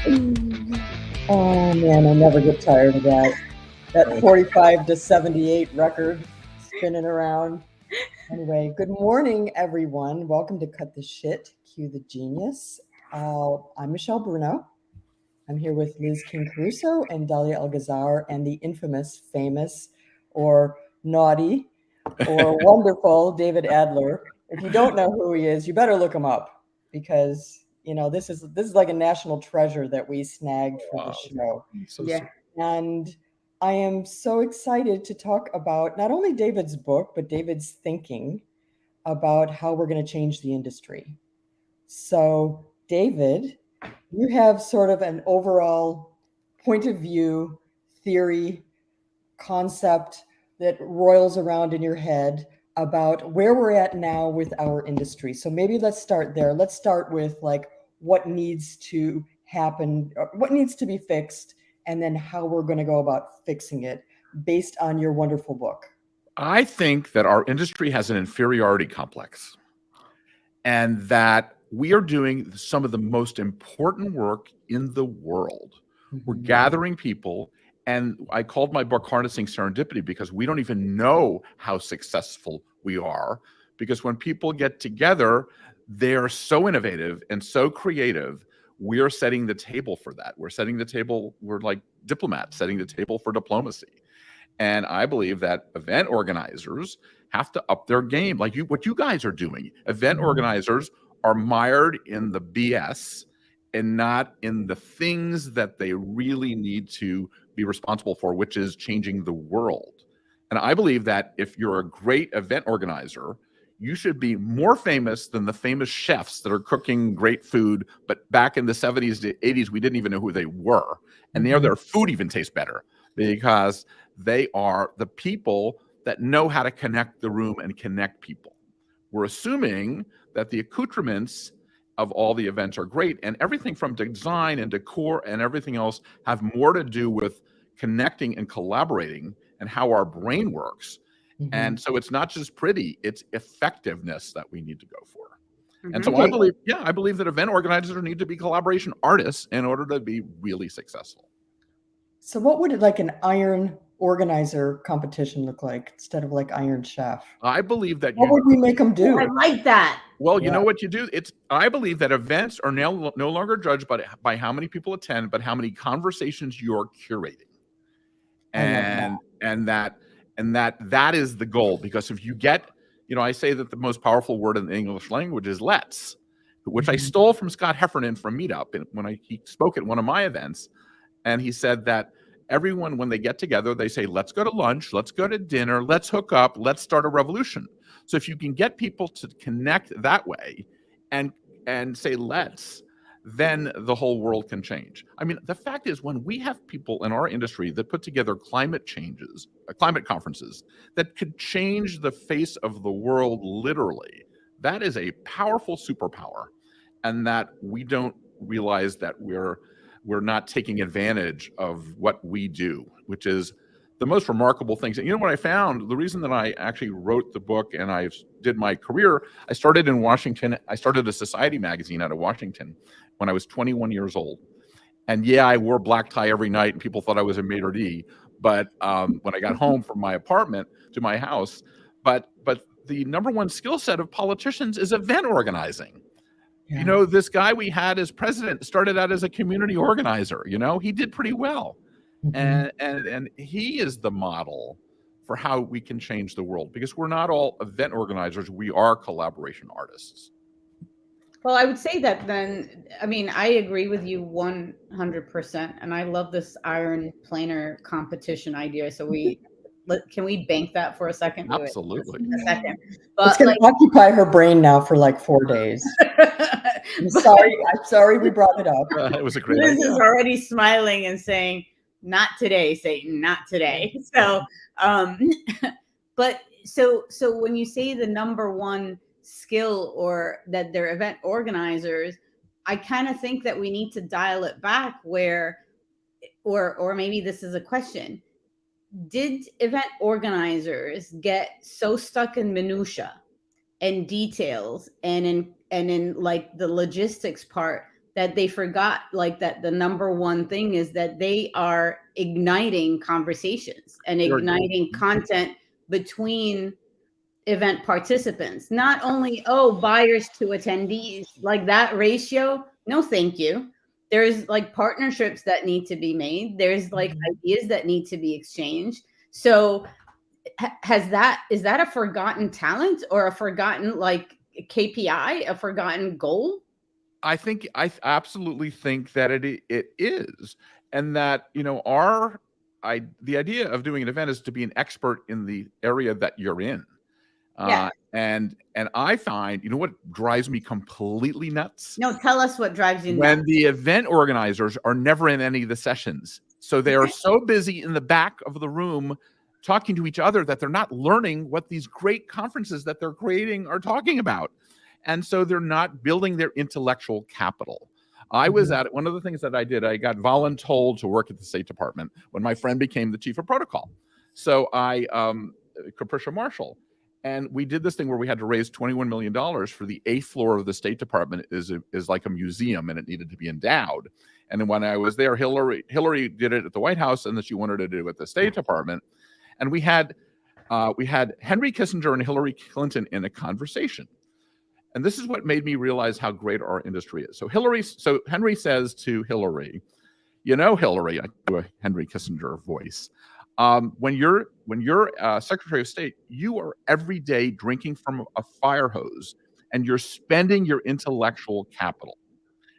Oh man, I never get tired of that. That 45 to 78 record spinning around. Anyway, good morning, everyone. Welcome to Cut the Shit, Cue the Genius. I'm Michelle Bruno. I'm here with Liz King Caruso and Dalia Algazar and the infamous, famous, or naughty, or wonderful David Adler. If you don't know who he is, you better look him up because this is like a national treasure that we snagged for the show. So Yeah. sweet. And I am so excited to talk about not only David's book, but David's thinking about how we're going to change the industry. So, David, you have sort of an overall point of view, theory, concept that roils around in your head about where we're at now with our industry. So maybe let's start there. Let's start with like what needs to happen, what needs to be fixed, and then how we're going to go about fixing it based on your wonderful book. I think that our industry has an inferiority complex and that we are doing some of the most important work in the world. We're gathering people, and I called my book Harnessing Serendipity because we don't even know how successful we are, because when people get together, they're so innovative and so creative. We're setting the table for that. We're setting the table, we're like diplomats setting the table for diplomacy. And I believe that event organizers have to up their game, like what you guys are doing. Event organizers are mired in the BS and not in the things that they really need to be responsible for, which is changing the world. And I believe that if you're a great event organizer, you should be more famous than the famous chefs that are cooking great food, but back in the 70s to 80s, we didn't even know who they were. And now their food even tastes better because they are the people that know how to connect the room and connect people. We're assuming that the accoutrements of all the events are great, and everything from design and decor and everything else have more to do with connecting and collaborating and how our brain works. And so it's not just pretty, it's effectiveness that we need to go for. And so I believe that event organizers need to be collaboration artists in order to be really successful. So what would like an iron organizer competition look like instead of like Iron Chef? I believe that What would we make them do? I like that. Well, you know what you do? I believe that events are now no longer judged by how many people attend, but how many conversations you're curating. And that is the goal. Because if you get, I say that the most powerful word in the English language is let's, which I stole from Scott Heffernan from Meetup when he spoke at one of my events. And he said that everyone, when they get together, they say, let's go to lunch, let's go to dinner, let's hook up, let's start a revolution. So if you can get people to connect that way and say, let's, then the whole world can change. I mean, the fact is, when we have people in our industry that put together climate conferences that could change the face of the world literally, that is a powerful superpower. And that we don't realize that we're not taking advantage of what we do, which is the most remarkable things. And you know what I found? The reason that I actually wrote the book and I did my career, I started in Washington. I started a society magazine out of Washington when I was 21 years old. And I wore black tie every night and people thought I was a maitre d'. But when I got home from my apartment to my house, but the number one skill set of politicians is event organizing. Yeah. This guy we had as president started out as a community organizer. He did pretty well. And he is the model for how we can change the world, because we're not all event organizers. We are collaboration artists. Well, I would say that then, I mean, I agree with you 100%. And I love this iron planer competition idea. So can we bank that for a second? Absolutely. A second. But it's going to occupy her brain now for like 4 days. I'm sorry we brought it up. It was a great Liz idea. is already smiling and saying, not today, Satan, not today. So, but so when you say the number one skill or that they're event organizers, I kind of think that we need to dial it back or maybe this is a question. Did event organizers get so stuck in minutia and details and in like the logistics part that they forgot, like, that the number one thing is that they are igniting conversations and igniting content between event participants, not only, buyers to attendees, like that ratio. No, thank you. There's like partnerships that need to be made. There's like ideas that need to be exchanged. So is that a forgotten talent or a forgotten like KPI, a forgotten goal? I absolutely think that it is, and that, you know, the idea of doing an event is to be an expert in the area that you're in. Yeah. And I find, you know what drives me completely nuts? No, tell us what drives you nuts. When the event organizers are never in any of the sessions. So they are so busy in the back of the room talking to each other that they're not learning what these great conferences that they're creating are talking about. And so they're not building their intellectual capital. I was at one of the things that I did, I got voluntold to work at the State Department when my friend became the chief of protocol. So Capricia Marshall. And we did this thing where we had to raise $21 million for the 8th floor of the State Department is like a museum, and it needed to be endowed. And then when I was there, Hillary did it at the White House, and then she wanted to do it at the State Department. And we had Henry Kissinger and Hillary Clinton in a conversation. And this is what made me realize how great our industry is. So Henry says to Hillary, you know, Hillary, I do a Henry Kissinger voice. When you're Secretary of State, you are every day drinking from a fire hose, and you're spending your intellectual capital.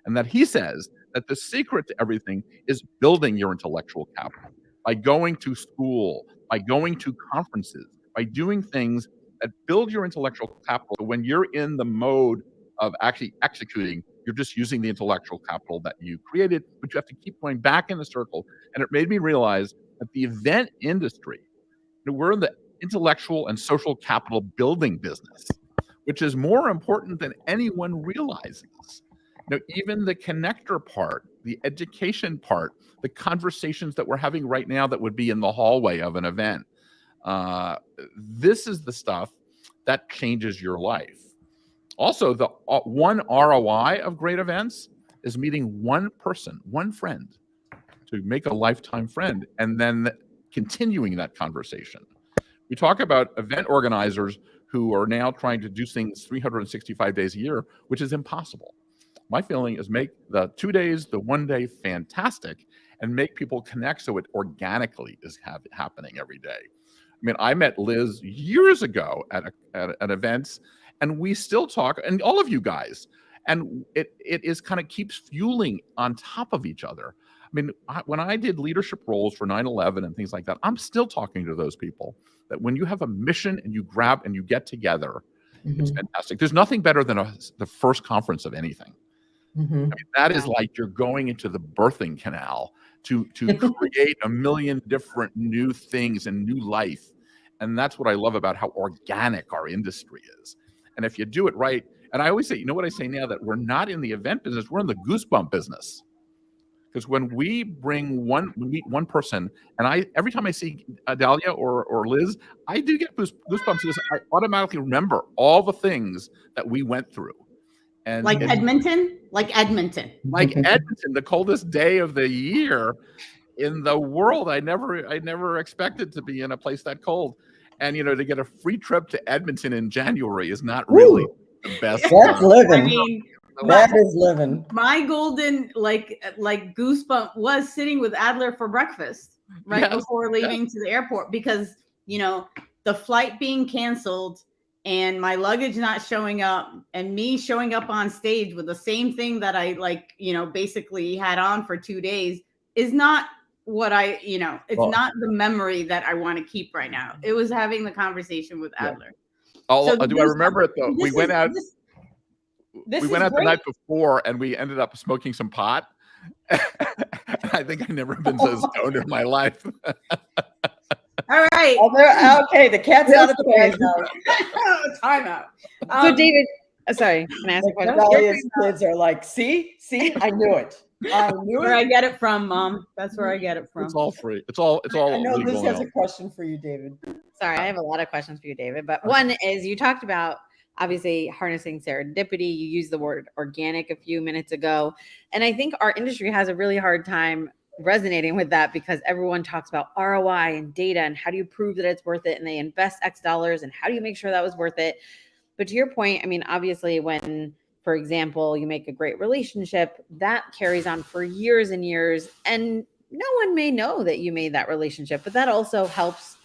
And that he says that the secret to everything is building your intellectual capital by going to school, by going to conferences, by doing things that build your intellectual capital. When you're in the mode of actually executing, you're just using the intellectual capital that you created, but you have to keep going back in the circle. And it made me realize that the event industry, we're in the intellectual and social capital building business, which is more important than anyone realizes. You know, even the connector part, the education part, the conversations that we're having right now that would be in the hallway of an event. This is the stuff that changes your life. Also, the one ROI of great events is meeting one person, one friend, to make a lifetime friend, and then continuing that conversation. We talk about event organizers who are now trying to do things 365 days a year, which is impossible. My feeling is make the 2 days, the 1 day fantastic, and make people connect so it organically is happening every day. I mean, I met Liz years ago at events, and we still talk, and all of you guys, and it is kind of keeps fueling on top of each other. I mean, when I did leadership roles for 9/11 and things like that, I'm still talking to those people. That when you have a mission and you grab and you get together, it's fantastic. There's nothing better than the first conference of anything. I mean, that is like you're going into the birthing canal to create a million different new things and new life. And that's what I love about how organic our industry is. And if you do it right, and I always say, you know what I say now, that we're not in the event business, we're in the goosebump business. Because when we meet one person, and every time I see Dahlia or Liz, I do get goosebumps because I automatically remember all the things that we went through. And Edmonton, the coldest day of the year in the world. I never expected to be in a place that cold, and to get a free trip to Edmonton in January is not really the best. That's living. I mean, that is living. My golden like goosebump was sitting with Adler for breakfast before leaving to the airport, because the flight being canceled and my luggage not showing up, and me showing up on stage with the same thing that I basically had on for 2 days is not what it's not the memory that I want to keep right now. It was having the conversation with Adler. I remember it though? We went out the night before and we ended up smoking some pot. I think I've never been so stoned in my life. All right. Okay, the cat's out of the bag now. Time out. So David, sorry, can I ask a question? Dahlia's kids are like, see, I knew it. Where I get it from, Mom. That's where I get it from. It's all free. It's all. I know Liz has a question for you, David. Sorry, I have a lot of questions for you, David. But one is, you talked about obviously harnessing serendipity. You used the word organic a few minutes ago. And I think our industry has a really hard time resonating with that because everyone talks about ROI and data and how do you prove that it's worth it, and they invest X dollars and how do you make sure that was worth it. But to your point, I mean, obviously when, for example, you make a great relationship, that carries on for years and years, and no one may know that you made that relationship, but that also helps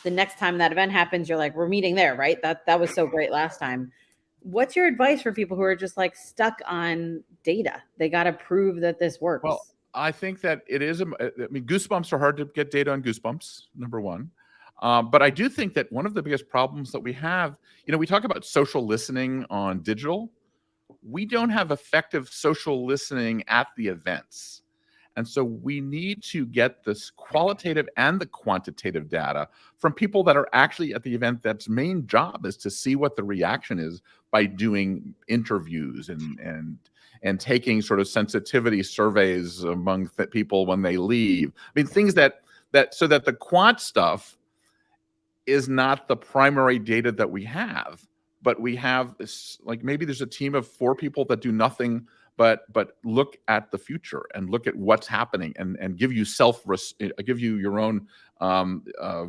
the next time that event happens. You're like, we're meeting there, right? That was so great last time. What's your advice for people who are just like stuck on data? They got to prove that this works. Well, I think that it is, I mean, Goosebumps are hard to get data on Goosebumps, number one. But I do think that one of the biggest problems that we have, we talk about social listening on digital. We don't have effective social listening at the events. And so we need to get this qualitative and the quantitative data from people that are actually at the event. That's main job is to see what the reaction is by doing interviews and taking sort of sensitivity surveys among people when they leave. I mean, things that so that the quant stuff is not the primary data that we have, but we have this, like maybe there's a team of 4 people that do nothing but look at the future and look at what's happening and give you give you your own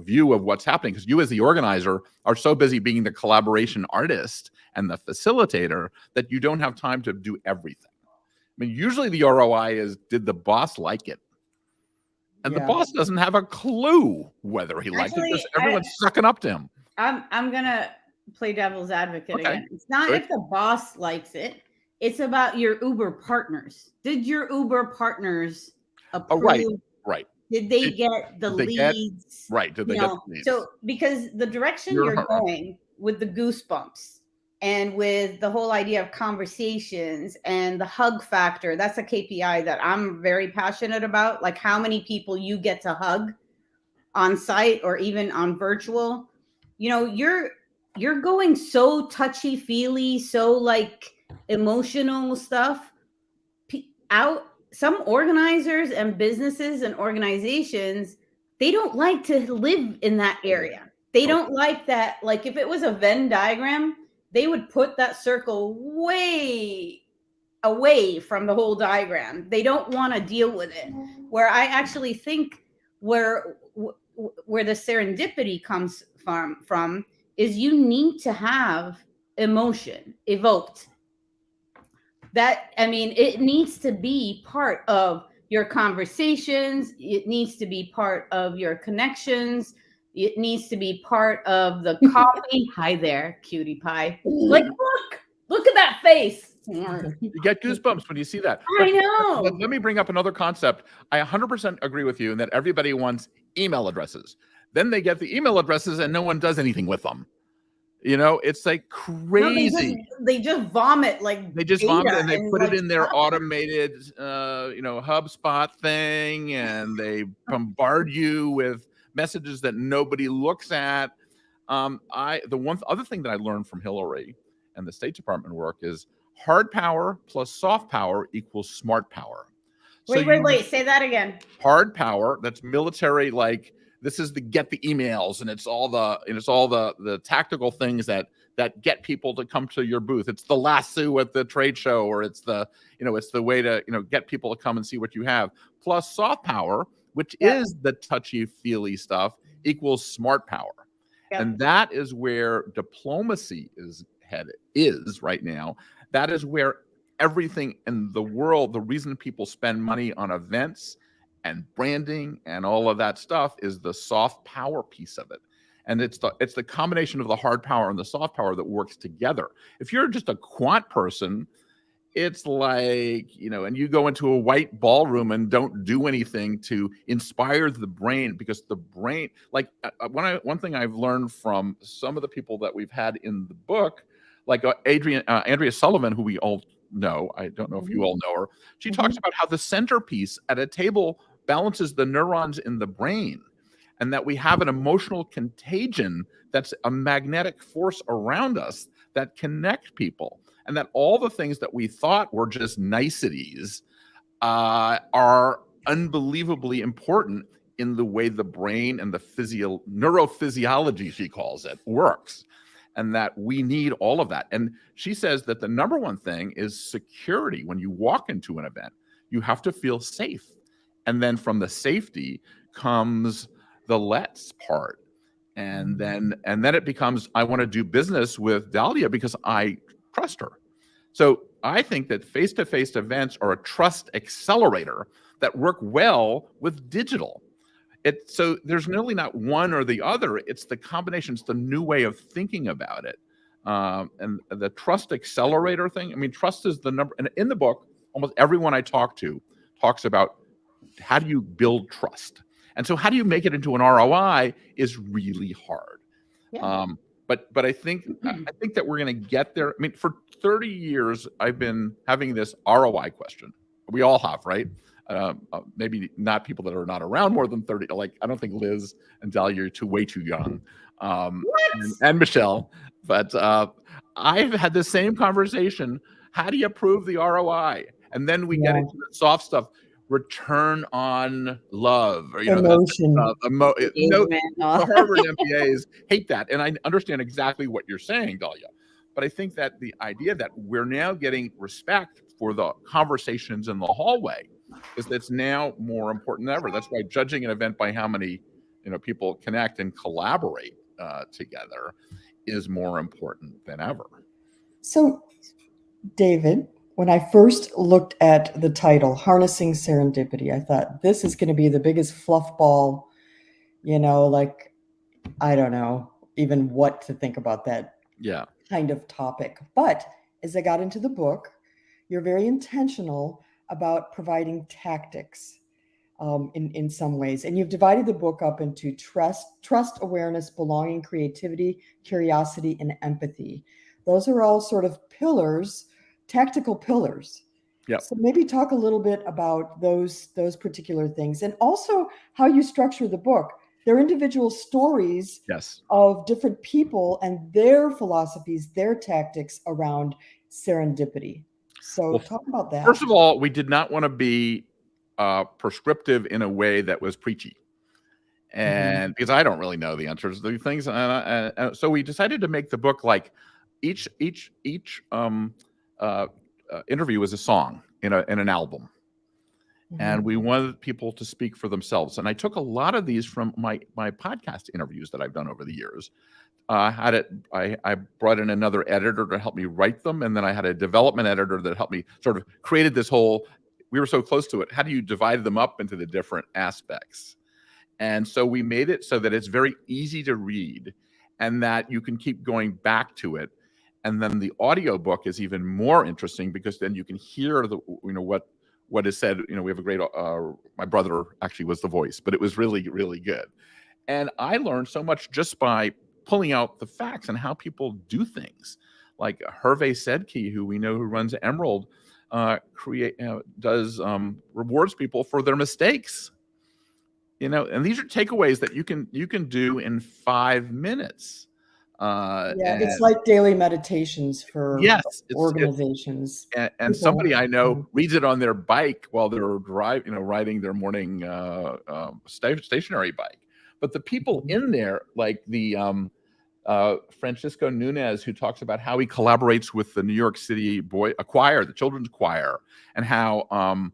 view of what's happening, because you as the organizer are so busy being the collaboration artist and the facilitator that you don't have time to do everything. I mean, usually the ROI is, did the boss like it? And the boss doesn't have a clue whether he liked it because everyone's sucking up to him. I'm gonna play devil's advocate again. It's not if the boss likes it. It's about your Uber partners. Did your Uber partners approve? Right. Did they get the leads? Did they get the leads? So because the direction you're going with the Goosebumps and with the whole idea of conversations and the hug factor, that's a KPI that I'm very passionate about. Like how many people you get to hug on site or even on virtual. You're going so touchy-feely, so like emotional stuff out. Some organizers and businesses and organizations, they don't like to live in that area. They don't like that. Like if it was a Venn diagram, they would put that circle way away from the whole diagram. They don't want to deal with it. Where I actually think where the serendipity comes from is you need to have emotion evoked. It needs to be part of your conversations. It needs to be part of your connections. It needs to be part of the coffee. Hi there, cutie pie. Like, look at that face. You get goosebumps when you see that. I know. But let me bring up another concept. I 100% agree with you in that everybody wants email addresses. Then they get the email addresses and no one does anything with them. It's like crazy. No, they just vomit they just vomit and they put it in their automated, HubSpot thing, and they bombard you with messages that nobody looks at. The one other thing that I learned from Hillary and the State Department work is hard power plus soft power equals smart power. Wait, say that again. Hard power, that's military, like this is the get the emails, and it's all the tactical things that get people to come to your booth. It's the lasso at the trade show, or it's the way to get people to come and see what you have. Plus soft power, which is the touchy-feely stuff, equals smart power. Yep. And that is where diplomacy is right now. That is where everything in the world, the reason people spend money on events and branding and all of that stuff is the soft power piece of it. And it's the combination of the hard power and the soft power that works together. If you're just a quant person, it's like, and you go into a white ballroom and don't do anything to inspire the brain, because the brain, like one thing I've learned from some of the people that we've had in the book, like Andrea Sullivan, who we all know, I don't know if you all know her, she talks about how the centerpiece at a table balances the neurons in the brain, and that we have an emotional contagion that's a magnetic force around us that connect people, and that all the things that we thought were just niceties are unbelievably important in the way the brain and the neurophysiology, she calls it, works. and that we need all of that. And she says that the number one thing is security. When you walk into an event, you have to feel safe. And then from the safety comes the let's part. And then it becomes, I want to do business with Dahlia because I trust her. So I think that face-to-face events are a trust accelerator that work well with digital. So there's really not one or the other. It's the combination. It's the new way of thinking about it. And the trust accelerator thing, I mean, trust is the number. And in the book, almost everyone I talk to talks about how do you build trust. And so how do you make it into an ROI is really hard. Yeah. But I think that we're going to get there. I mean, for 30 years, I've been having this ROI question. We all have, right? Maybe not people that are not around more than 30. Like, I don't think Liz and Dahlia are way too young, and Michelle. But I've had the same conversation. How do you prove the ROI? And then we get into the soft stuff. Return on love, or emotion. The Harvard MBAs hate that, and I understand exactly what you're saying, Dahlia. But I think that the idea that we're now getting respect for the conversations in the hallway is that's now more important than ever. That's why judging an event by how many people connect and collaborate together is more important than ever. So, David, when I first looked at the title, Harnessing Serendipity, I thought this is going to be the biggest fluff ball, like, I don't know even what to think about that kind of topic. But as I got into the book, you're very intentional about providing tactics in some ways. And you've divided the book up into trust, awareness, belonging, creativity, curiosity, and empathy. Those are all sort of pillars, tactical pillars. Yeah. So maybe talk a little bit about those particular things, and also how you structure the book. They're individual stories of different people and their philosophies, their tactics around serendipity. So talk about that. First of all, we did not want to be prescriptive in a way that was preachy. And because I don't really know the answers to these things. And so we decided to make the book like each interview is a song in an album. And we wanted people to speak for themselves. And I took a lot of these from my podcast interviews that I've done over the years. I brought in another editor to help me write them. And then I had a development editor that helped me sort of created this whole, we were so close to it. How do you divide them up into the different aspects? And so we made it so that it's very easy to read and that you can keep going back to it. And then the audio book is even more interesting because then you can hear what is said. We have a great, my brother actually was the voice, but it was really, really good. And I learned so much just by pulling out the facts and how people do things. Like Hervé Sedki, who we know who runs Emerald, rewards people for their mistakes. And these are takeaways that you can do in 5 minutes. It's like daily meditations for organizations. And somebody I know reads it on their bike while they're riding their morning stationary bike. But the people in there, like the Francisco Nunez, who talks about how he collaborates with the New York City choir, the children's choir, and how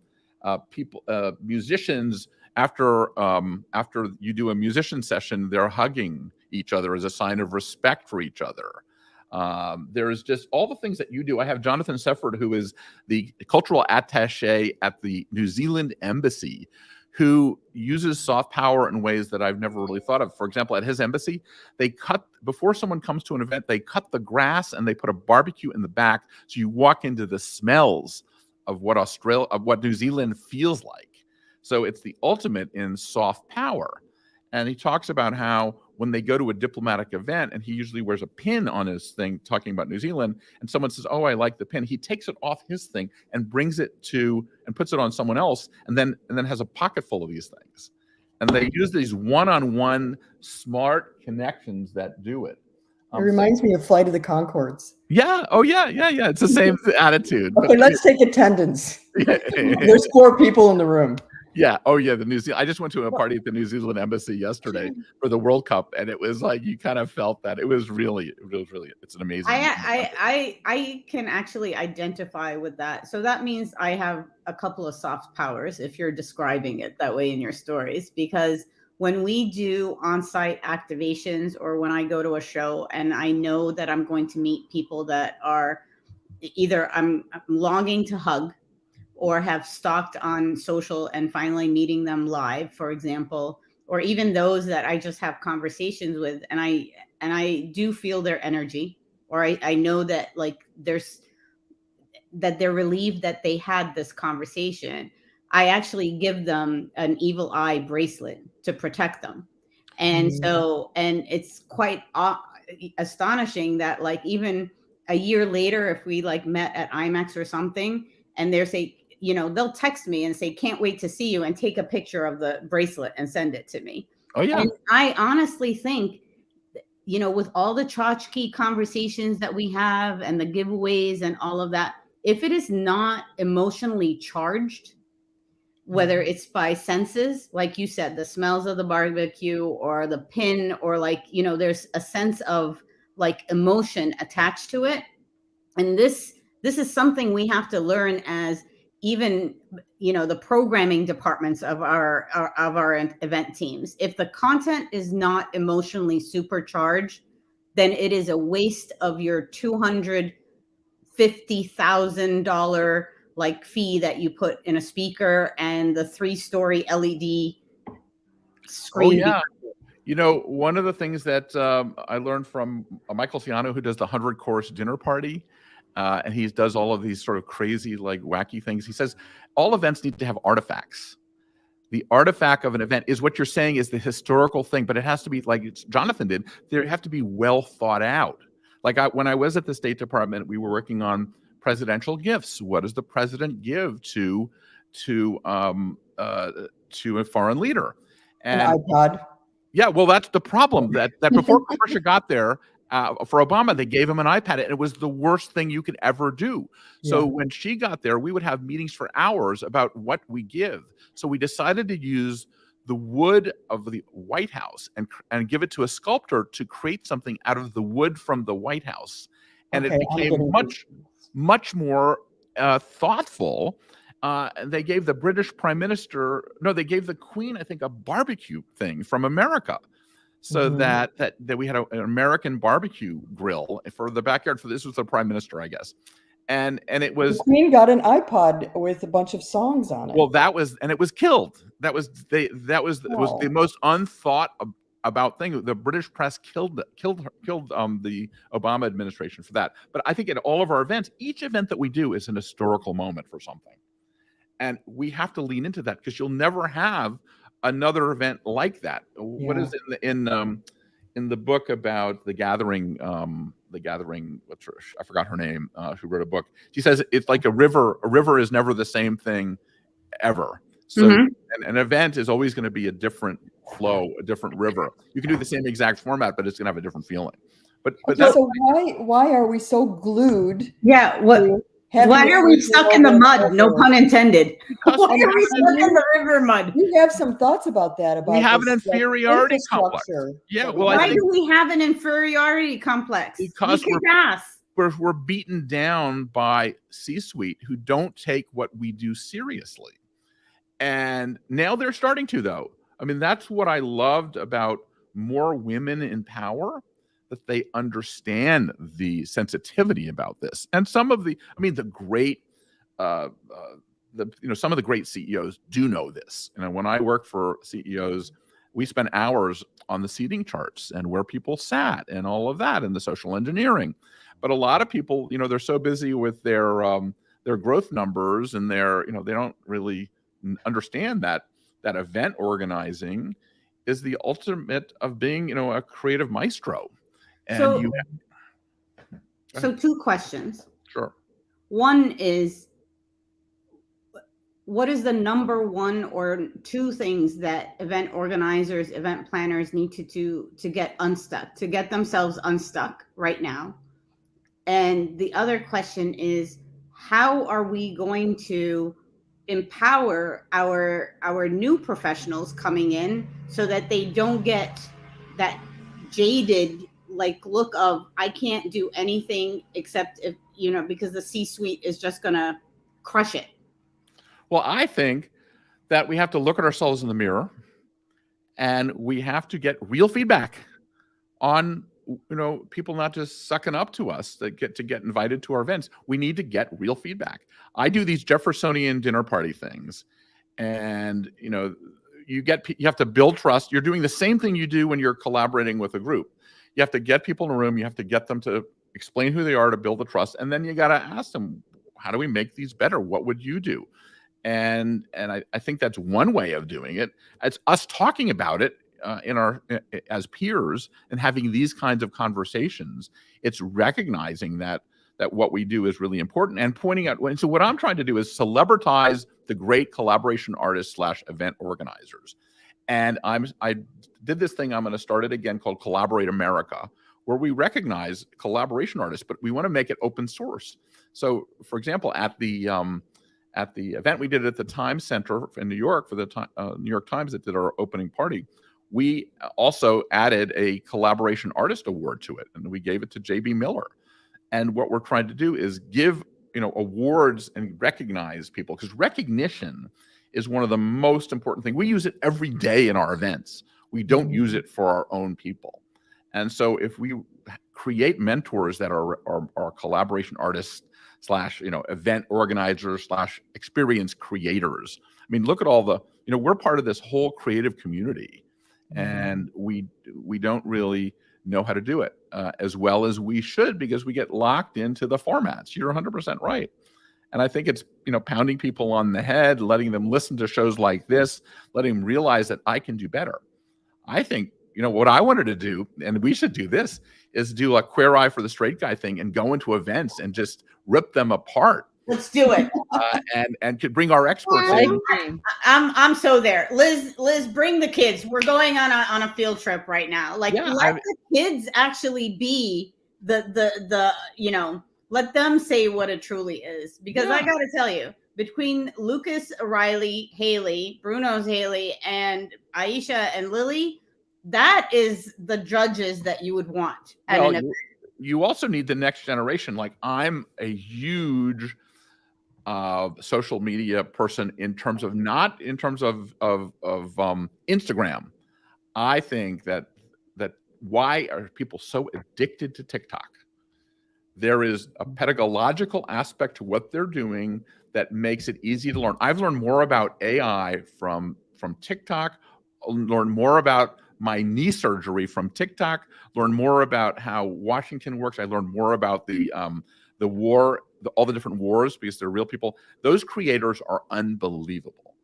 musicians after you do a musician session, they're hugging each other as a sign of respect for each other. There's just all the things that you do. I have Jonathan Sefford, who is the cultural attaché at the New Zealand embassy, who uses soft power in ways that I've never really thought of. For example, at his embassy, before someone comes to an event, they cut the grass and they put a barbecue in the back. So you walk into the smells of what New Zealand feels like. So it's the ultimate in soft power. And he talks about how when they go to a diplomatic event, and he usually wears a pin on his thing talking about New Zealand, and someone says, "Oh, I like the pin," he takes it off his thing and brings it and puts it on someone else, and then has a pocket full of these things. And they use these one-on-one smart connections that do it. It reminds me of Flight of the Conchords. Yeah. Oh, yeah. It's the same attitude. Okay, let's take attendance. There's 4 people in the room. Yeah. Oh, yeah. The New Zealand. I just went to a party at the New Zealand Embassy yesterday for the World Cup, and it was like you kind of felt that it was really. It's an amazing. I can actually identify with that. So that means I have a couple of soft powers if you're describing it that way in your stories, because when we do on-site activations or when I go to a show and I know that I'm going to meet people that are either I'm longing to hug or have stalked on social and finally meeting them live, for example, or even those that I just have conversations with and I do feel their energy, or I know that like they're relieved that they had this conversation. I actually give them an evil eye bracelet to protect them. And so, and it's quite astonishing that like even a year later, if we like met at IMAX or something, and they're say, they'll text me and say, can't wait to see you, and take a picture of the bracelet and send it to me. Oh, yeah. And I honestly think, with all the tchotchke conversations that we have and the giveaways and all of that, if it is not emotionally charged, whether it's by senses, like you said, the smells of the barbecue or the pin, or like, there's a sense of like emotion attached to it. And this is something we have to learn as even, the programming departments of our event teams. If the content is not emotionally supercharged, then it is a waste of your $250,000 like fee that you put in a speaker and the 3-story LED screen. Oh, yeah. One of the things that I learned from Michael Ciano, who does the 100-course dinner party, and he does all of these sort of crazy, like wacky things. He says all events need to have artifacts. The artifact of an event is what you're saying is the historical thing, but it has to be like Jonathan did. They have to be well thought out. Like when I was at the State Department, we were working on presidential gifts. What does the president give to a foreign leader? And an iPod. Yeah, well, that's the problem. That before Patricia got there, for Obama, they gave him an iPad, and it was the worst thing you could ever do. So when she got there, we would have meetings for hours about what we give. So we decided to use the wood of the White House and give it to a sculptor to create something out of the wood from the White House. And it became much more thoughtful. They gave the British Prime Minister, they gave the Queen, I think, a barbecue thing from America. So that we had an American barbecue grill for the backyard. This was the Prime Minister, I guess. And it was, the Queen got an iPod with a bunch of songs on it. Well, it was killed. It was the most unthought about thing. The British press killed the Obama administration for that. But I think at all of our events, each event that we do is an historical moment for something. And we have to lean into that, because you'll never have another event like that. Yeah. What is in the book about the gathering? I forgot her name. Who wrote a book? She says it's like a river. A river is never the same thing ever. So an event is always going to be a different flow, a different river. You can do the same exact format, but it's going to have a different feeling. But so why are we so glued? Yeah. Why are we stuck in the mud? No pun intended. Why are we stuck in the river mud? You have some thoughts about that? We have an inferiority complex. Yeah. Well, why do we have an inferiority complex? Because we're beaten down by C-suite who don't take what we do seriously. And now they're starting to, though. I mean, that's what I loved about more women in power, that they understand the sensitivity about this. And some of the great, some of the great CEOs do know this. When I work for CEOs, we spent hours on the seating charts and where people sat and all of that and the social engineering. But a lot of people, they're so busy with their growth numbers and they don't really understand that event organizing is the ultimate of being, a creative maestro. And so 2 questions. Sure. One is, what is the number 1 or 2 things that event organizers, event planners need to do to get unstuck, to get themselves unstuck right now? And the other question is, how are we going to empower our new professionals coming in so that they don't get that jaded like look of I can't do anything except if because the C-suite is just gonna crush it. Well, I think that we have to look at ourselves in the mirror and we have to get real feedback on people not just sucking up to us that get invited to our events. We need to get real feedback. I do these Jeffersonian dinner party things, and you have to build trust. You're doing the same thing you do when you're collaborating with a group. You have to get people in a room. You have to get them to explain who they are to build the trust, and then you got to ask them, how do we make these better? What would you do? And I think that's one way of doing it. It's us talking about it as peers and having these kinds of conversations. It's recognizing that what we do is really important and pointing out. So what I'm trying to do is celebritize the great collaboration artists / event organizers. And I did this thing. I'm going to start it again called Collaborate America, where we recognize collaboration artists, but we want to make it open source. So, for example, at the event we did at the Times Center in New York for the New York Times that did our opening party, we also added a collaboration artist award to it, and we gave it to J.B. Miller. And what we're trying to do is give awards and recognize people, because recognition is one of the most important things. We use it every day in our events. We don't use it for our own people. And so if we create mentors that are collaboration artists / event organizers / experience creators. I mean, look at all the, we're part of this whole creative community, and we don't really know how to do it as well as we should, because we get locked into the formats. You're 100% right. And I think it's, pounding people on the head, letting them listen to shows like this, letting them realize that I can do better. I think, what I wanted to do, and we should do this, is do a Queer Eye for the Straight Guy thing and go into events and just rip them apart. Let's do it. And could bring our experts in. I'm so there. Liz, bring the kids. We're going on a field trip right now. Let the kids actually be the let them say what it truly is. Because I got to tell you, between Lucas, Riley, Haley, Bruno's Haley, and Aisha and Lily, that is the judges that you would want at an event. You also need the next generation. Like, I'm a huge social media person not in terms of Instagram. I think that why are people so addicted to TikTok? There is a pedagogical aspect to what they're doing that makes it easy to learn. I've learned more about AI from TikTok, learned more about my knee surgery from TikTok, learned more about how Washington works. I learned more about the war, all the different wars, because they're real people. Those creators are unbelievable.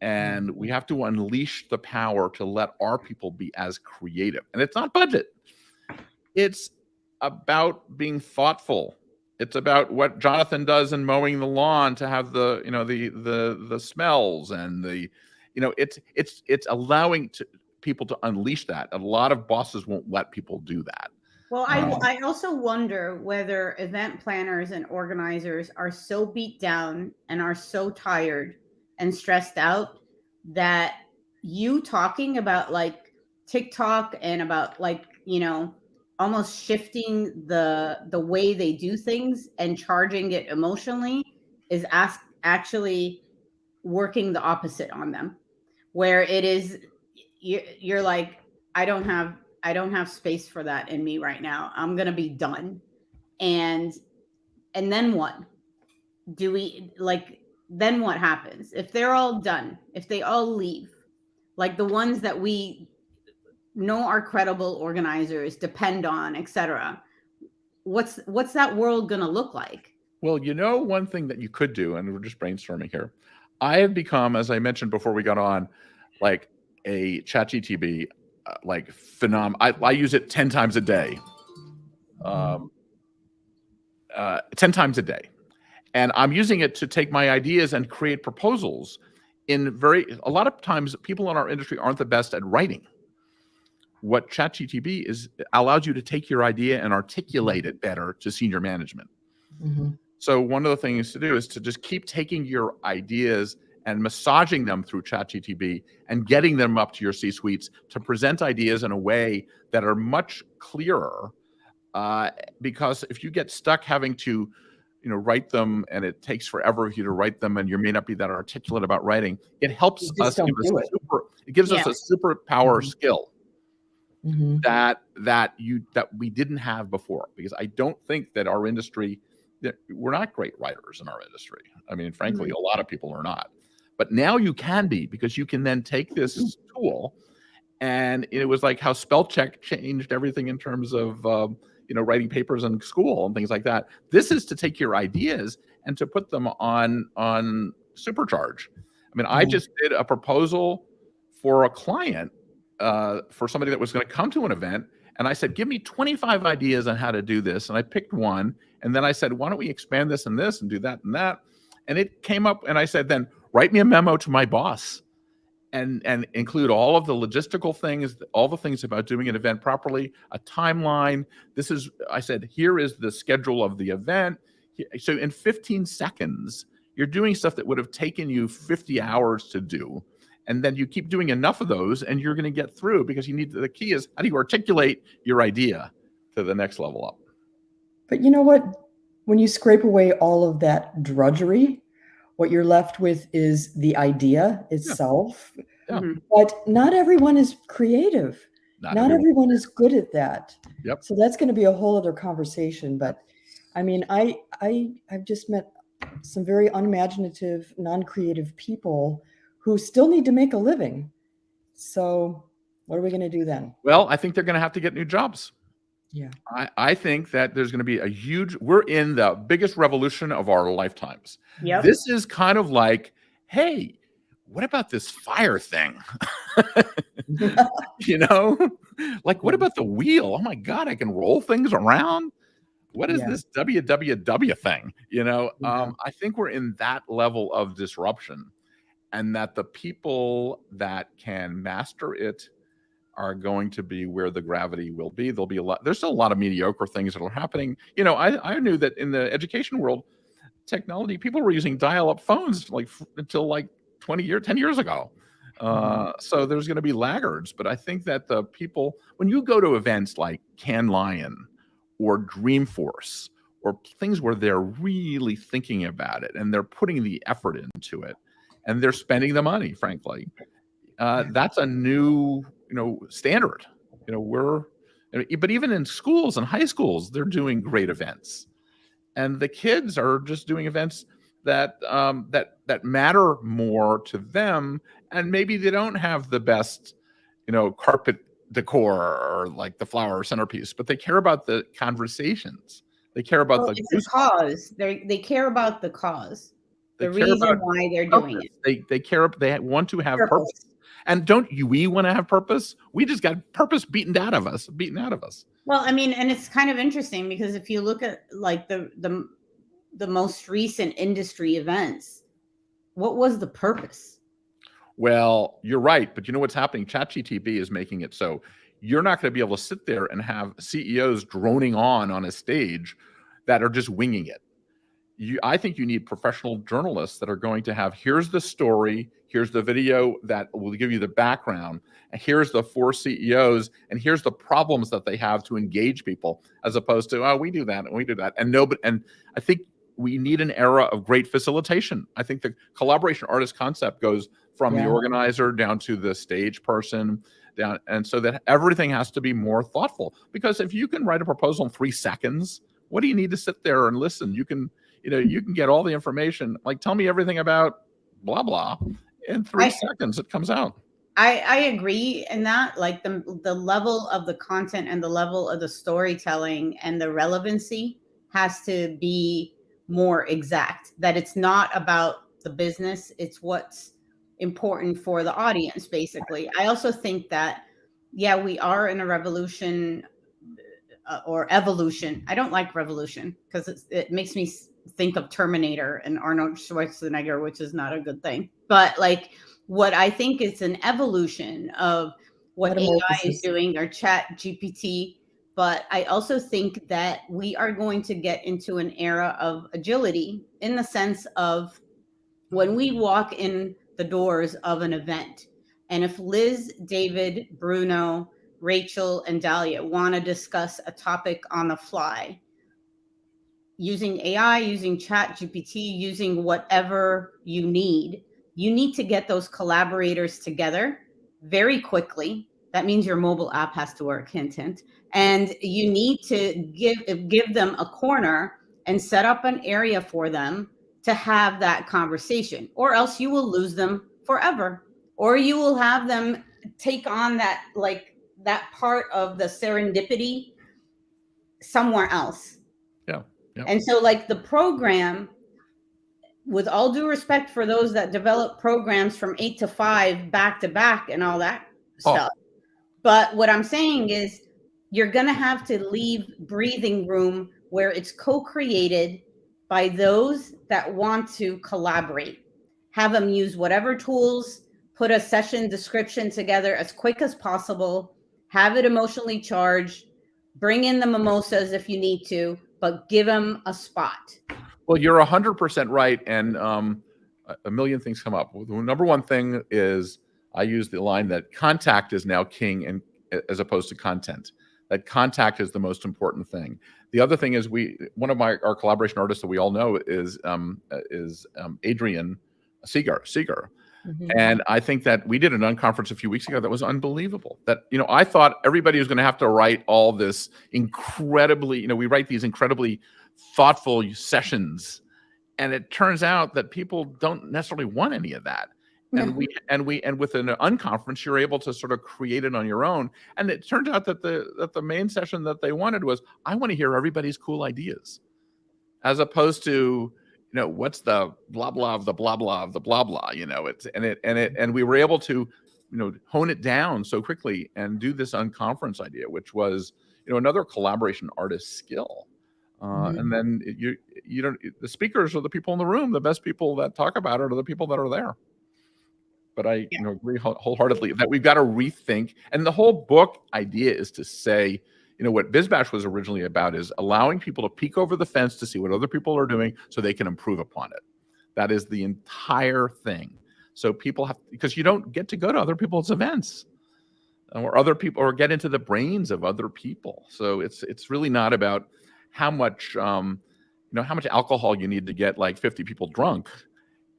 And we have to unleash the power to let our people be as creative. And it's not budget. It's about being thoughtful. It's about what Jonathan does in mowing the lawn to have the smells and it's allowing people to unleash that. A lot of bosses won't let people do that. Well, I also wonder whether event planners and organizers are so beat down and are so tired and stressed out that you talking about like TikTok and about like, almost shifting the way they do things and charging it emotionally is actually working the opposite on them, where it is you're like, I don't have space for that in me right now. I'm going to be done. And then what? Then what happens? If they're all done, if they all leave, like the ones that we know are credible organizers, depend on, etc., what's that world going to look like? Well, one thing that you could do, and we're just brainstorming here. I have become, as I mentioned before we got on, like a ChatGPT phenom. I use it 10 times a day. 10 times a day. And I'm using it to take my ideas and create proposals. A lot of times people in our industry aren't the best at writing. What ChatGPT allows you to take your idea and articulate it better to senior management. So one of the things to do is to just keep taking your ideas and massaging them through ChatGPT and getting them up to your C-suites to present ideas in a way that are much clearer. Because if you get stuck having to, write them, and it takes forever for you to write them, and you may not be that articulate about writing, it helps You just us don't give do us it. it gives us Yeah. a superpower Mhm. skill Mhm. that we didn't have before. Because I don't think that our industry, we're not great writers in our industry. I mean, frankly, a lot of people are not. But now you can be, because you can then take this tool, and it was like how spell check changed everything in terms of writing papers in school and things like that. This is to take your ideas and to put them on supercharge. I mean, I Yeah. just did a proposal for a client, for somebody that was going to come to an event, and I said, give me 25 ideas on how to do this, and I picked one, and then I said, why don't we expand this and this and do that and that, and it came up, and I said, then write me a memo to my boss and include all of the logistical things, all the things about doing an event properly, a timeline. I said, here is the schedule of the event. So in 15 seconds, you're doing stuff that would have taken you 50 hours to do. And then you keep doing enough of those, and you're going to get through, because the key is, how do you articulate your idea to the next level up? But you know what? When you scrape away all of that drudgery, what you're left with is the idea itself. Yeah. Mhm. But not everyone is creative. Not everyone is good at that. Yep. So that's going to be a whole other conversation. But I mean, I've just met some very unimaginative, non-creative people who still need to make a living. So what are we going to do then? Well, I think they're going to have to get new jobs. Yeah. I think that there's going to be we're in the biggest revolution of our lifetimes. Yep. This is kind of like, hey, what about this fire thing? Like, what about the wheel? Oh my God, I can roll things around. What is this WWW thing? I think we're in that level of disruption, and that the people that can master it are going to be where the gravity will be. There's still a lot of mediocre things that are happening. I knew that in the education world, technology, people were using dial-up phones until 10 years ago. So there's going to be laggards, but I think that the people, when you go to events like Cannes Lion or Dreamforce, or things where they're really thinking about it and they're putting the effort into it and they're spending the money, frankly, that's a new standard. But even in schools and high schools, they're doing great events, and the kids are just doing events that matter more to them, and maybe they don't have the best carpet decor or like the flower centerpiece, but they care about the conversations. They care about It's a cause. They care about the cause, the care reason about why they're purpose. doing it. They care. They want to have purpose. And we want to have purpose? We just got purpose beaten out of us. Well, I mean, and it's kind of interesting, because if you look at like the most recent industry events, what was the purpose? Well, you're right, but you know what's happening? ChatGPT is making it so you're not going to be able to sit there and have CEOs droning on a stage that are just winging it. I think you need professional journalists that are going to have, here's the story, here's the video that will give you the background, and here's the 4 CEOs, and here's the problems that they have to engage people, as opposed to, we do that and we do that. And I think we need an era of great facilitation. I think the collaboration artist concept goes from the organizer down to the stage person, and so that everything has to be more thoughtful. Because if you can write a proposal in 3 seconds, what do you need to sit there and listen? You can get all the information, like, tell me everything about blah blah, in 3 seconds it comes out. I agree in that, like the level of the content and the level of the storytelling and the relevancy has to be more exact, that it's not about the business, it's what's important for the audience, basically. I also think that, we are in a revolution, or evolution. I don't like revolution, because it makes me think of Terminator and Arnold Schwarzenegger, which is not a good thing. But like, what I think is an evolution of what AI is doing, or Chat GPT, But I also think that we are going to get into an era of agility, in the sense of when we walk in the doors of an event, and if Liz, David, Bruno, Rachel, and Dahlia want to discuss a topic on the fly, using AI, using Chat GPT, using whatever you need to get those collaborators together very quickly. That means your mobile app has to work, hint, hint. And you need to give them a corner and set up an area for them to have that conversation, or else you will lose them forever. Or you will have them take on that, like, that part of the serendipity somewhere else. Yeah. Yeah. And so, like, the program, with all due respect for those that develop programs from 8 to 5 back to back and all that stuff, but what I'm saying is you're going to have to leave breathing room where it's co-created by those that want to collaborate. Have them use whatever tools, put a session description together as quick as possible, have it emotionally charged, bring in the mimosas if you need to, but give them a spot. Well, you're 100% right, and a million things come up. The number one thing is I use the line that contact is now king, and as opposed to content. That contact is the most important thing. The other thing is one of our collaboration artists that we all know is Adrian Seeger. Mm-hmm. And I think that we did an unconference a few weeks ago that was unbelievable. That, I thought everybody was going to have to write all this incredibly, we write these incredibly thoughtful sessions, and it turns out that people don't necessarily want any of that. And with an unconference, you're able to sort of create it on your own. And it turned out that the main session that they wanted was, I want to hear everybody's cool ideas, as opposed to, what's the blah blah of the blah blah of the blah blah. And we were able to, hone it down so quickly and do this unconference idea, which was, another collaboration artist skill. And then the speakers are the people in the room. The best people that talk about it are the people that are there. But I agree wholeheartedly that we've got to rethink. And the whole book idea is to say, what BizBash was originally about is allowing people to peek over the fence to see what other people are doing so they can improve upon it. That is the entire thing. So people because you don't get to go to other people's events or other people, or get into the brains of other people. So it's really not about how much alcohol you need to get like 50 people drunk.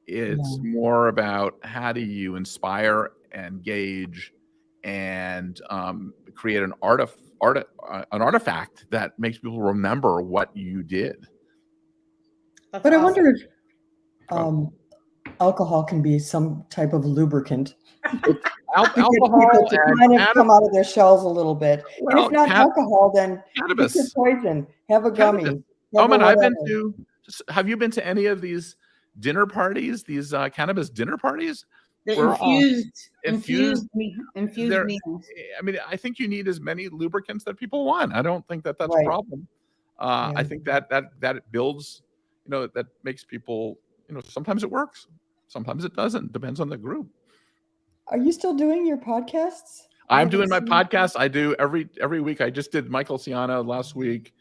It's more about how do you inspire, engage, and create an artifact that makes people remember what you did. But awesome. I wonder if alcohol can be some type of lubricant. Alcohol to kind of come out of their shells a little bit. Well, and if not alcohol, then cannabis. It's poison. Have a gummy. Have you been to any of these dinner parties, these cannabis dinner parties? The infused meals. I mean, I think you need as many lubricants that people want. I don't think that's a problem. I think that builds, that makes people, sometimes it works, sometimes it doesn't. Depends on the group. Are you still doing your podcasts? I'm doing my podcast. I do every week. I just did Michael Ciana last week.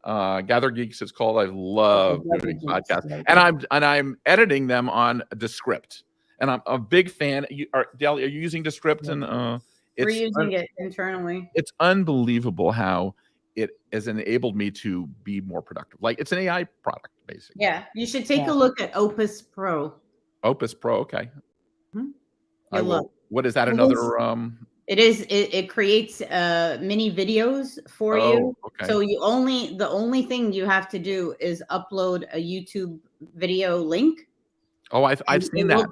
Gather Geeks, it's called. I love doing podcasts, and I'm editing them on Descript, and I'm a big fan. Dahlia, are you using Descript? And we're using it internally. It's unbelievable how it has enabled me to be more productive. Like, it's an AI product, basically. Yeah, you should take a look at Opus Pro. Opus Pro, okay. Mm-hmm. I will. What is that? Another? It creates mini videos for you. Okay. So the only thing you have to do is upload a YouTube video link. Oh, I've seen that.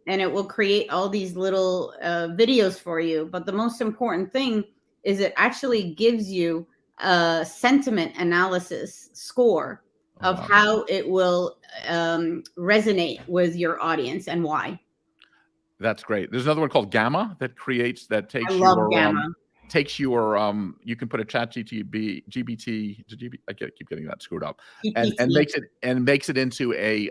It will create all these little videos for you. But the most important thing is it actually gives you a sentiment analysis score of how it will resonate with your audience and why. That's great. There's another one called Gamma that takes your you can put a chat GPT, I keep getting that screwed up, and makes it into a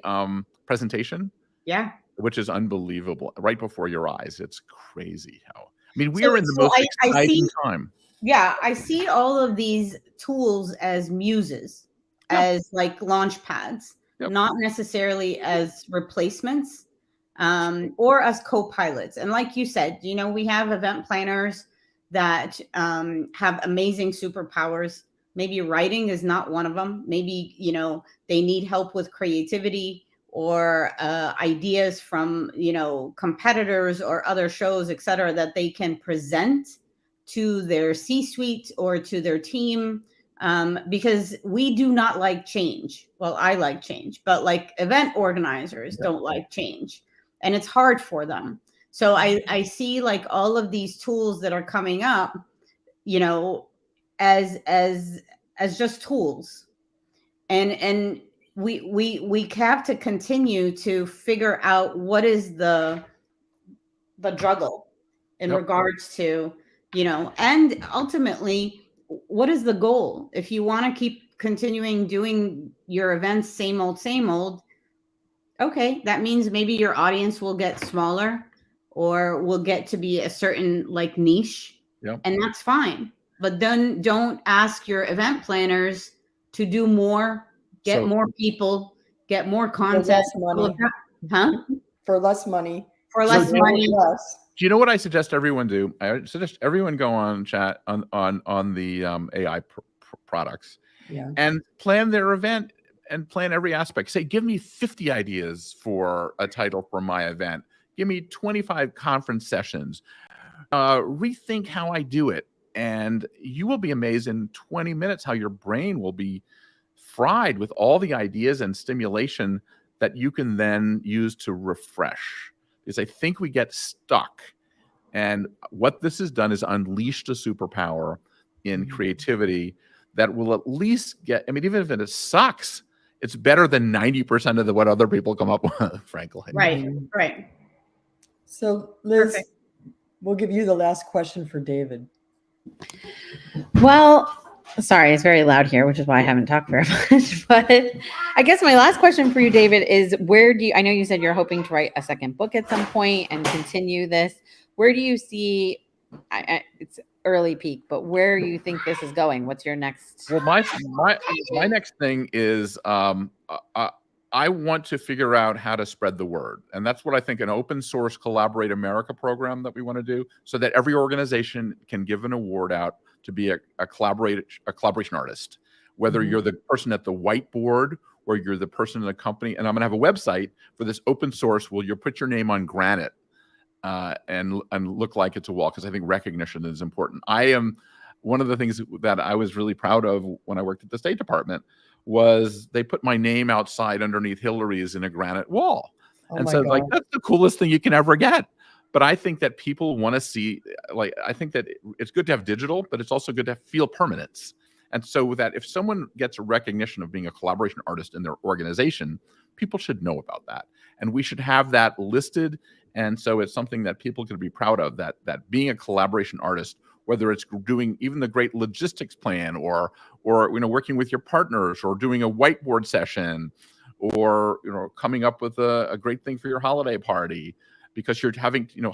presentation. Yeah. Which is unbelievable right before your eyes. It's crazy how mean, we are in the most exciting time. Yeah, I see all of these tools as muses, as like launch pads, not necessarily as replacements, or as co-pilots. And like you said, you know, we have event planners that have amazing superpowers. Maybe writing is not one of them. Maybe, you know, they need help with creativity or ideas from, you know, competitors or other shows, et cetera, that they can present to their C-suite or to their team, because we do not like change. Well, I like change, but like event organizers don't like change, and it's hard for them. So I see like all of these tools that are coming up, you know, as just tools, and we have to continue to figure out what is the juggle in regards to, you know, and ultimately, what is the goal? If you want to keep continuing doing your events, same old, okay, that means maybe your audience will get smaller or will get to be a certain like niche, and that's fine. But then don't ask your event planners to do more, get more people, get more content. For less money. Huh? For less money. For less money. Do you know what I suggest everyone do? I suggest everyone go on chat on the AI products, and plan their event and plan every aspect. Say, give me 50 ideas for a title for my event. Give me 25 conference sessions. Rethink how I do it, and you will be amazed in 20 minutes how your brain will be fried with all the ideas and stimulation that you can then use to refresh. Because I think we get stuck. And what this has done is unleashed a superpower in creativity that will at least get, I mean, even if it sucks, it's better than 90% of what other people come up with, frankly. Right. So Liz, we'll give you the last question for David. Well, sorry, it's very loud here, which is why I haven't talked very much. But I guess my last question for you, David, is where do you, I know you said you're hoping to write a second book at some point and continue this. Where do you see, it's early peak, but where you think this is going? What's your next? Well, my next thing is I want to figure out how to spread the word. And that's what I think an open source Collaborate America program that we want to do, so that every organization can give an award out to be a collaboration artist, whether you're the person at the whiteboard or you're the person in the company. And I'm going to have a website for this open source where you'll put your name on granite and look like it's a wall, because I think recognition is important. I am one of the things that I was really proud of when I worked at the State Department was they put my name outside underneath Hillary's in a granite wall. And so like, that's the coolest thing you can ever get. But I think that people want to see, like, I think that it's good to have digital, but it's also good to feel permanence. And so that if someone gets a recognition of being a collaboration artist in their organization, people should know about that. And we should have that listed. And so it's something that people can be proud of, that being a collaboration artist, whether it's doing even the great logistics plan or you know, working with your partners, or doing a whiteboard session, or, you know, coming up with a great thing for your holiday party, because you're having, you know,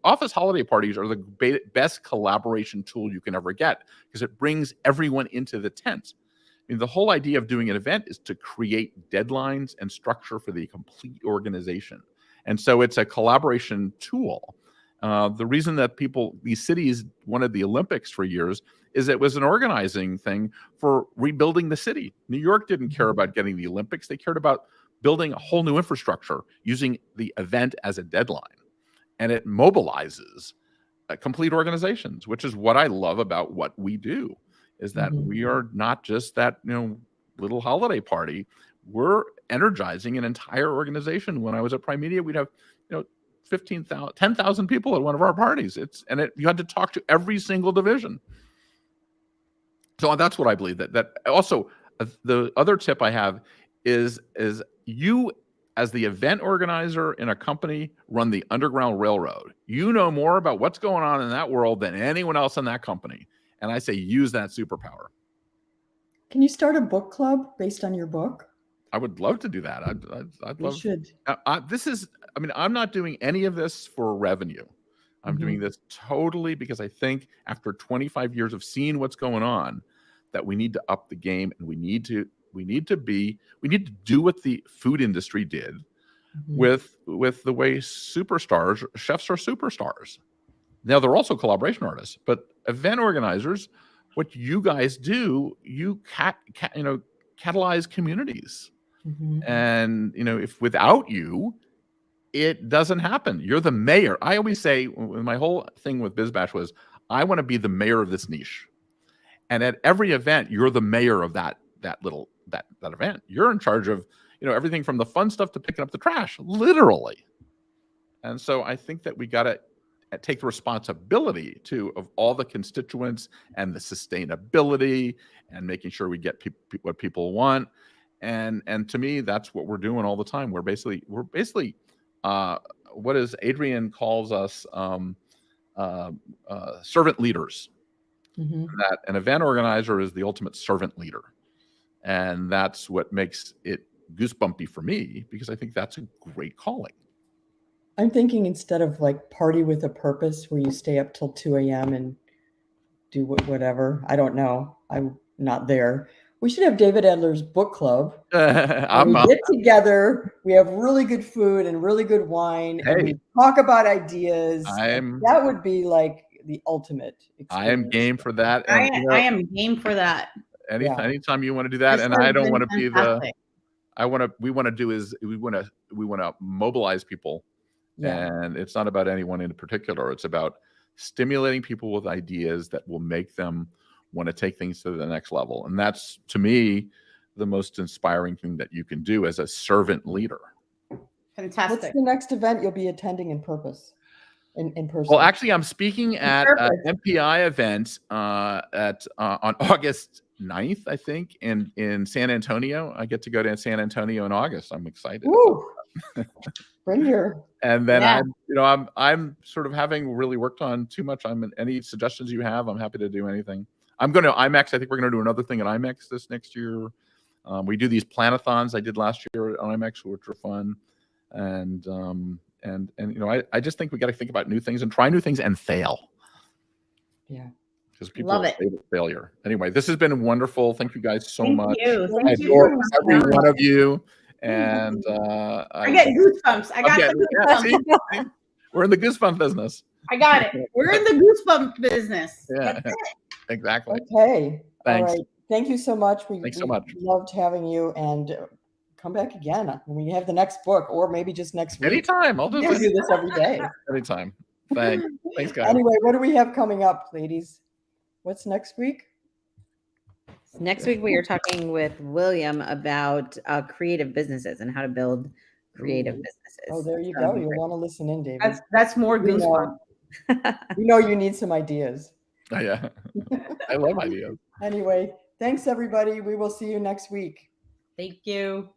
office holiday parties are the best collaboration tool you can ever get, because it brings everyone into the tent. I mean, the whole idea of doing an event is to create deadlines and structure for the complete organization. And so it's a collaboration tool. The reason that these cities wanted the Olympics for years is it was an organizing thing for rebuilding the city. New York didn't care about getting the Olympics. They cared about building a whole new infrastructure using the event as a deadline. And it mobilizes complete organizations, which is what I love about what we do, is that we are not just that, you know, little holiday party. We're energizing an entire organization. When I was at Prime Media, we'd have, you know, 10,000 people at one of our parties. You had to talk to every single division. So that's what I believe. That also, the other tip I have is you, as the event organizer in a company, run the Underground Railroad. You know more about what's going on in that world than anyone else in that company. And I say, use that superpower. Can you start a book club based on your book? I would love to do that. I'd love. You should. This is, I mean, I'm not doing any of this for revenue. I'm doing this totally because I think after 25 years of seeing what's going on, that we need to up the game, and we need to do what the food industry did with the way superstars, chefs are superstars. Now they're also collaboration artists, but event organizers, what you guys do, you catalyze communities. And if without you, it doesn't happen. You're the mayor. I always say, my whole thing with BizBash was, I want to be the mayor of this niche. And at every event, you're the mayor of that event. You're in charge of everything from the fun stuff to picking up the trash, literally. And so I think that we got to take the responsibility of all the constituents and the sustainability and making sure we get what people want. And to me, that's what we're doing all the time. We're basically what is Adrian calls us servant leaders. That an event organizer is the ultimate servant leader, and that's what makes it goosebumpy for me, because I think that's a great calling. I'm thinking, instead of like party with a purpose, where you stay up till 2 a.m. and do whatever. I don't know. I'm not there. We should have David Adler's book club. We get together, we have really good food and really good wine, and we talk about ideas. That would be like the ultimate experience. I am game for that. And, I am game for that. Anytime you want to do that, and I don't want to be we want to mobilize people. And it's not about anyone in particular. It's about stimulating people with ideas that will make them want to take things to the next level. And that's, to me, the most inspiring thing that you can do as a servant leader. Fantastic. What's the next event you'll be attending in person? Well, actually, I'm speaking at an MPI event on August 9th, I think, in San Antonio. I get to go to San Antonio in August. I'm excited. Bring your. And then I'm sort of having really worked on too much. Any suggestions you have, I'm happy to do anything. I'm going to IMEX. I think we're going to do another thing at IMEX this next year. We do these planathons I did last year at IMEX, which were fun. And I just think we got to think about new things and try new things and fail. Yeah. Because people love it. Failure. Anyway, this has been wonderful. Thank you guys so much. Thank you. Adore every one of you. And I get goosebumps. I got the goosebumps. We're in the goosebump business. I got it. We're in the goosebump business. Yeah, exactly. Okay. Thanks. All right. Thank you so much. Thanks so much. Loved having you, and come back again when we have the next book, or maybe just next week. Anytime. I'll do this every day. Anytime. Thanks, guys. Anyway, what do we have coming up, ladies? What's next week? Next week, we are talking with William about creative businesses and how to build creative businesses. Oh, there you go. You'll want to listen in, David. That's more goosebumps. We know you need some ideas. Oh, yeah. I love ideas. Anyway, thanks, everybody. We will see you next week. Thank you.